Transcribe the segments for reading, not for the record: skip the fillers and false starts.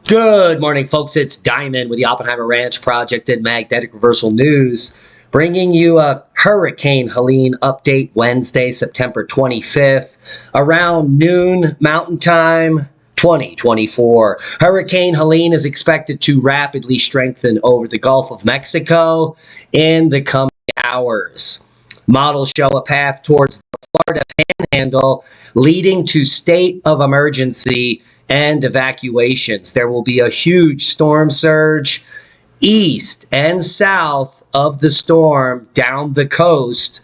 Good morning, folks. It's Diamond with the Oppenheimer Ranch Project and Magnetic Reversal News, bringing you a Hurricane Helene update Wednesday, September 25th, around noon Mountain Time, 2024. Hurricane Helene is expected to rapidly strengthen over the Gulf of Mexico in the coming hours. Models show a path towards the Florida panhandle, leading to state of emergency and evacuations. There will be a huge storm surge east and south of the storm down the coast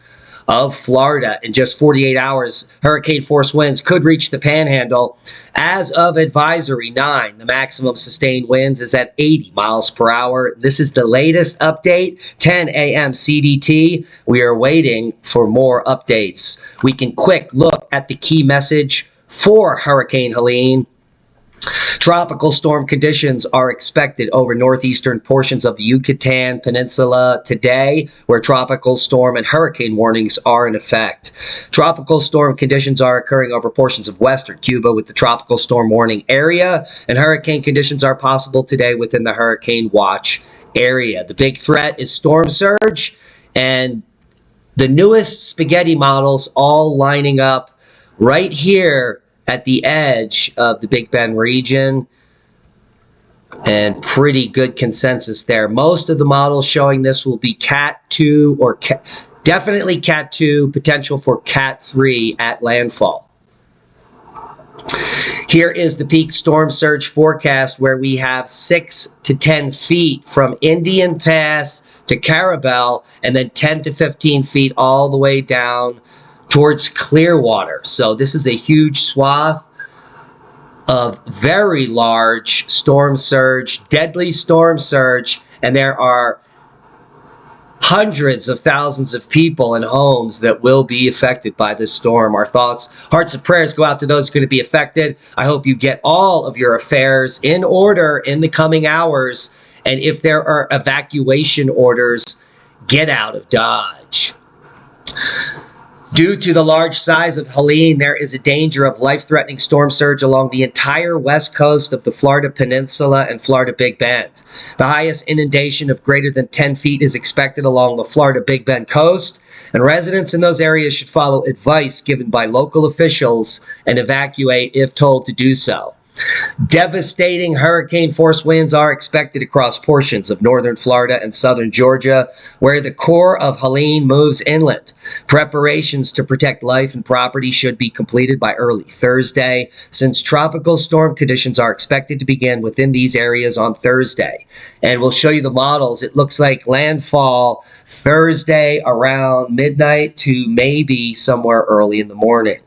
of Florida. In just 48 hours, hurricane force winds could reach the panhandle. As of advisory 9, the maximum sustained winds is at 80 miles per hour. This is the latest update, 10 a.m. CDT. We are waiting for more updates. We can quick look at the key message for Hurricane Helene. Tropical storm conditions are expected over northeastern portions of the Yucatan Peninsula today, where tropical storm and hurricane warnings are in effect. Tropical storm conditions are occurring over portions of western Cuba with the tropical storm warning area, and hurricane conditions are possible today within the hurricane watch area. The big threat is storm surge, and the newest spaghetti models all lining up right here at the edge of the Big Bend region, and pretty good consensus there. Most of the models showing this will be Cat 2 or definitely Cat 2, potential for Cat 3 at landfall. Here is the peak storm surge forecast, where we have 6 to 10 feet from Indian Pass to Carabel, and then 10 to 15 feet all the way down towards Clearwater. So this is a huge swath of very large storm surge, deadly storm surge, and there are hundreds of thousands of people and homes that will be affected by this storm. Our thoughts, hearts, and prayers go out to those going to be affected. I hope you get all of your affairs in order in the coming hours, and if there are evacuation orders, get out of Dodge. Due to the large size of Helene, there is a danger of life-threatening storm surge along the entire west coast of the Florida Peninsula and Florida Big Bend. The highest inundation of greater than 10 feet is expected along the Florida Big Bend coast, and residents in those areas should follow advice given by local officials and evacuate if told to do so. Devastating hurricane force winds are expected across portions of northern Florida and southern Georgia, where the core of Helene moves inland. Preparations to protect life and property should be completed by early Thursday, since tropical storm conditions are expected to begin within these areas on Thursday. And we'll show you the models. It looks like landfall Thursday around midnight to maybe somewhere early in the morning.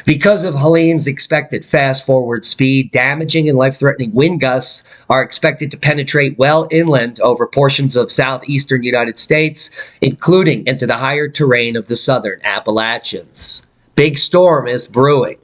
Because of Helene's expected fast-forward speed, damaging and life-threatening wind gusts are expected to penetrate well inland over portions of southeastern United States, including into the higher terrain of the southern Appalachians. Big storm is brewing.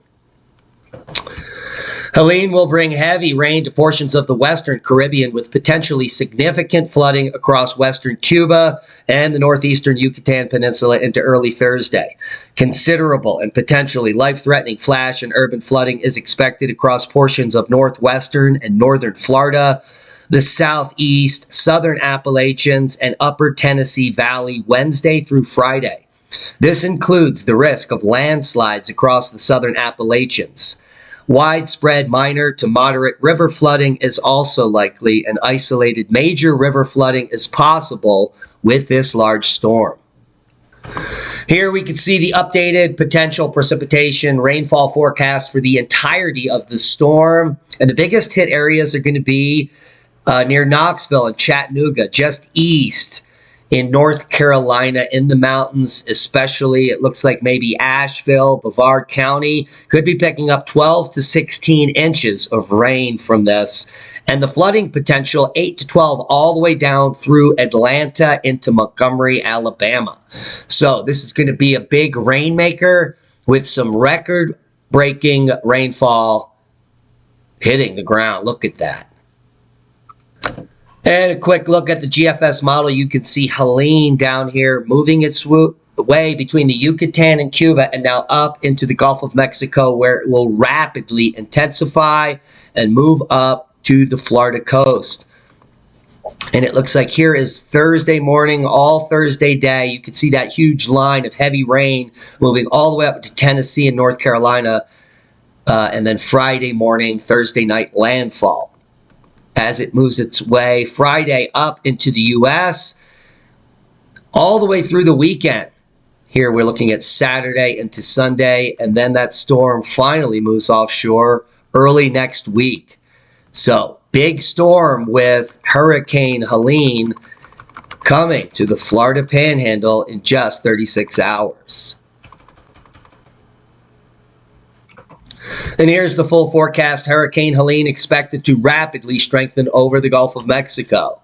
Helene will bring heavy rain to portions of the western Caribbean, with potentially significant flooding across western Cuba and the northeastern Yucatan Peninsula into early Thursday. Considerable and potentially life-threatening flash and urban flooding is expected across portions of northwestern and northern Florida, the southeast, southern Appalachians, and upper Tennessee Valley Wednesday through Friday. This includes the risk of landslides across the southern Appalachians. Widespread minor to moderate river flooding is also likely, and isolated major river flooding is possible with this large storm. Here we can see the updated potential precipitation rainfall forecast for the entirety of the storm. And the biggest hit areas are going to be near Knoxville and Chattanooga, just east in North Carolina, in the mountains especially. It looks like maybe Asheville, Brevard County could be picking up 12 to 16 inches of rain from this. And the flooding potential, 8 to 12, all the way down through Atlanta into Montgomery, Alabama. So this is going to be a big rainmaker with some record-breaking rainfall hitting the ground. Look at that. And a quick look at the GFS model. You can see Helene down here moving its way between the Yucatan and Cuba, and now up into the Gulf of Mexico, where it will rapidly intensify and move up to the Florida coast. And it looks like here is Thursday morning, all Thursday day. You can see that huge line of heavy rain moving all the way up to Tennessee and North Carolina. And then Friday morning, Thursday night landfall. As it moves its way Friday up into the U.S., all the way through the weekend. Here we're looking at Saturday into Sunday, and then that storm finally moves offshore early next week. So, big storm with Hurricane Helene coming to the Florida Panhandle in just 36 hours. And here's the full forecast. Hurricane Helene expected to rapidly strengthen over the Gulf of Mexico.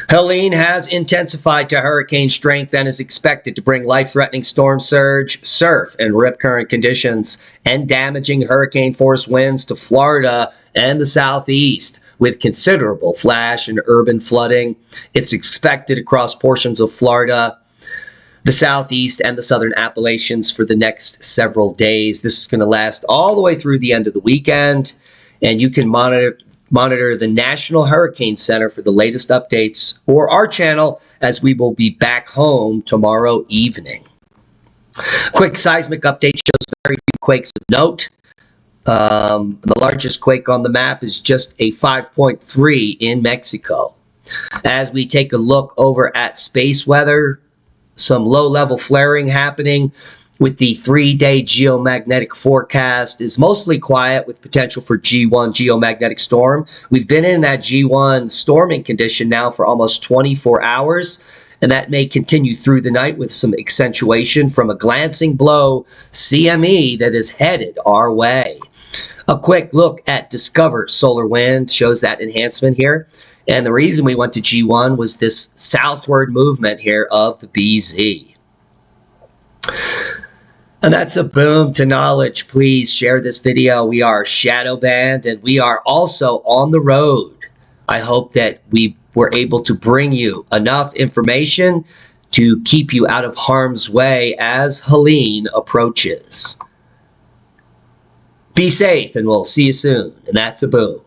Helene has intensified to hurricane strength and is expected to bring life-threatening storm surge, surf, and rip current conditions and damaging hurricane-force winds to Florida and the southeast with considerable flash and urban flooding. It's expected across portions of Florida, the southeast, and the southern Appalachians for the next several days. This is going to last all the way through the end of the weekend, and you can monitor the National Hurricane Center for the latest updates, or our channel, as we will be back home tomorrow evening. Quick seismic update shows very few quakes of note. The largest quake on the map is just a 5.3 in Mexico. As we take a look over at space weather, some low-level flaring happening with the 3-day geomagnetic forecast is mostly quiet with potential for G1 geomagnetic storm. We've been in that G1 storming condition now for almost 24 hours, and that may continue through the night with some accentuation from a glancing blow CME that is headed our way. A quick look at Discover Solar Wind shows that enhancement here. And the reason we went to G1 was this southward movement here of the BZ. And that's a boom to knowledge. Please share this video. We are shadow banned, and we are also on the road. I hope that we were able to bring you enough information to keep you out of harm's way as Helene approaches. Be safe, and we'll see you soon. And that's a boom.